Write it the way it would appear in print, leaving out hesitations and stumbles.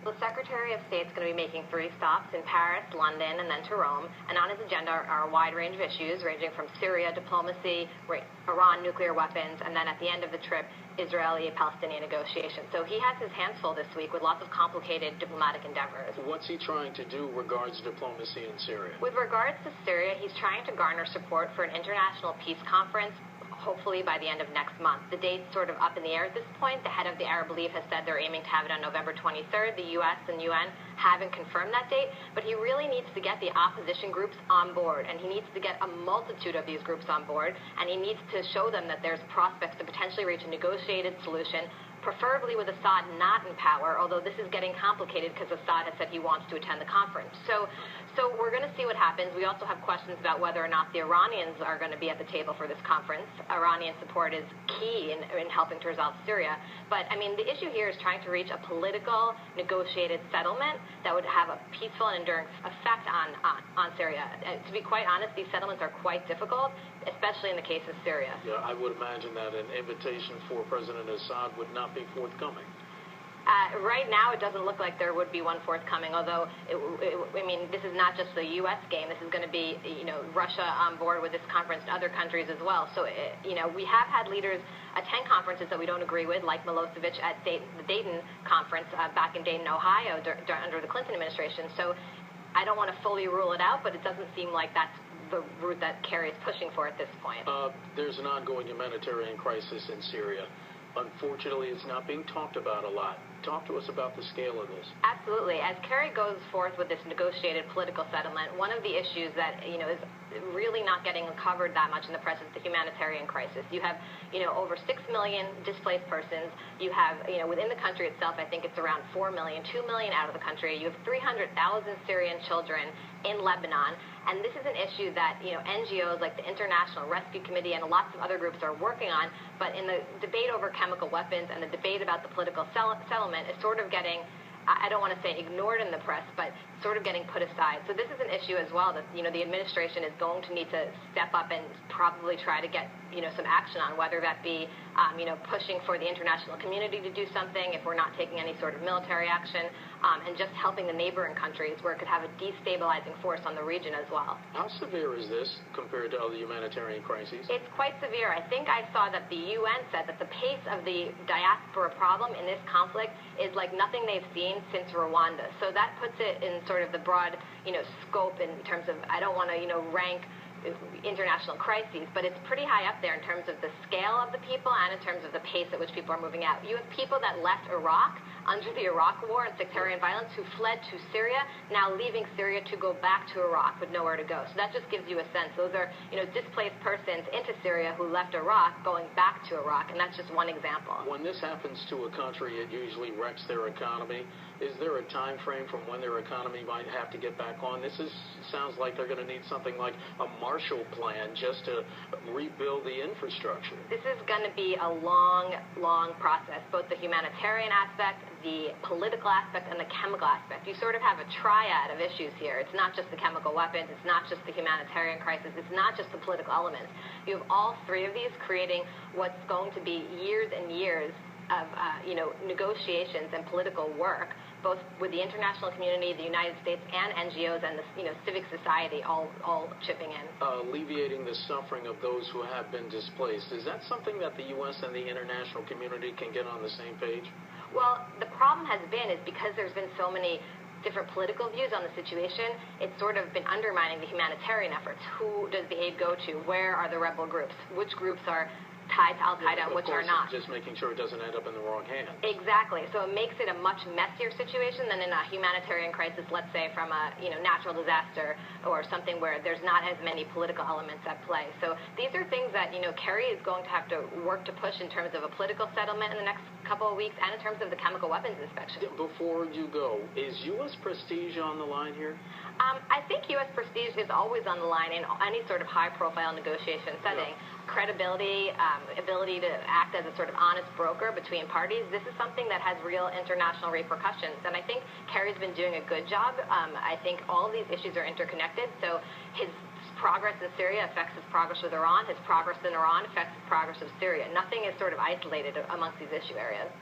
The Secretary of State is going to be making 3 stops in Paris, London, and then to Rome. And on his agenda are a wide range of issues, ranging from Syria, diplomacy, Iran, nuclear weapons, and then at the end of the trip, Israeli-Palestinian negotiations. So he has his hands full this week with lots of complicated diplomatic endeavors. What's he trying to do regards diplomacy in Syria? With regards to Syria, he's trying to garner support for an international peace conference, hopefully by the end of next month. The date's sort of up in the air at this point. The head of the Arab League has said they're aiming to have it on November 23rd. The U.S. and UN haven't confirmed that date, but he really needs to get the opposition groups on board, and he needs to get a multitude of these groups on board, and he needs to show them that there's prospects to potentially reach a negotiated solution, preferably with Assad not in power, although this is getting complicated because Assad has said he wants to attend the conference. So we're going to see what happens. We also have questions about whether or not the Iranians are going to be at the table for this conference. Iranian support is key in helping to resolve Syria. But, I mean, the issue here is trying to reach a political, negotiated settlement that would have a peaceful and enduring effect on Syria. To be quite honest, these settlements are quite difficult, especially in the case of Syria. Yeah, I would imagine that an invitation for President Assad would not be forthcoming. Right now, it doesn't look like there would be one forthcoming, although, I mean, this is not just the U.S. game. This is going to be, Russia on board with this conference and other countries as well. So, we have had leaders attend conferences that we don't agree with, like Milosevic at the Dayton conference back in Dayton, Ohio, under the Clinton administration. So I don't want to fully rule it out, but it doesn't seem like that's the route that Kerry is pushing for at this point. There's an ongoing humanitarian crisis in Syria. Unfortunately, it's not being talked about a lot. Talk to us about the scale of this. Absolutely. As Kerry goes forth with this negotiated political settlement, one of the issues that, is really not getting covered that much in the press is the humanitarian crisis. You have, over 6 million displaced persons. You have, within the country itself, I think it's around 4 million, 2 million out of the country. You have 300,000 Syrian children in Lebanon. And this is an issue that, NGOs like the International Rescue Committee and lots of other groups are working on. But in the debate over chemical weapons and the debate about the political settlement is sort of getting, I don't want to say ignored in the press, but sort of getting put aside. So this is an issue as well that, the administration is going to need to step up and probably try to get, some action on, whether that be, pushing for the international community to do something if we're not taking any sort of military action, and just helping the neighboring countries where it could have a destabilizing force on the region as well. How severe is this compared to other humanitarian crises? It's quite severe. I think I saw that the UN said that the pace of the diaspora problem in this conflict is like nothing they've seen since Rwanda. So that puts it in sort of the broad, scope in terms of, I don't want to, rank international crises, but it's pretty high up there in terms of the scale of the people and in terms of the pace at which people are moving out. You have people that left Iraq under the Iraq War and sectarian violence who fled to Syria, now leaving Syria to go back to Iraq with nowhere to go. So that just gives you a sense. Those are, displaced persons into Syria who left Iraq going back to Iraq, and that's just one example. When this happens to a country, it usually wrecks their economy. Is there a time frame from when their economy might have to get back on? Sounds like they're going to need something like a Marshall Plan just to rebuild the infrastructure. This is going to be a long, long process, both the humanitarian aspect, the political aspect, and the chemical aspect. You sort of have a triad of issues here. It's not just the chemical weapons. It's not just the humanitarian crisis. It's not just the political elements. You have all 3 of these creating what's going to be years and years of, negotiations and political work, both with the international community, the United States, and NGOs and the, civic society all chipping in. Alleviating the suffering of those who have been displaced. Is that something that the U.S. and the international community can get on the same page? Well, the problem has been is because there's been so many different political views on the situation, it's sort of been undermining the humanitarian efforts. Who does the aid go to? Where are the rebel groups? Which groups are tied to al-Qaeda and which are not? Just making sure it doesn't end up in the wrong hands. Exactly. So it makes it a much messier situation than in a humanitarian crisis, let's say from a natural disaster or something where there's not as many political elements at play. So these are things that Kerry is going to have to work to push in terms of a political settlement in the next couple of weeks and in terms of the chemical weapons inspection. Before you go, is U.S. prestige on the line here? I think U.S. prestige is always on the line in any sort of high-profile negotiation setting. Yeah. Credibility, ability to act as a sort of honest broker between parties, this is something that has real international repercussions. And I think Kerry's been doing a good job. I think all of these issues are interconnected. So his progress in Syria affects his progress with Iran. His progress in Iran affects his progress of Syria. Nothing is sort of isolated amongst these issue areas.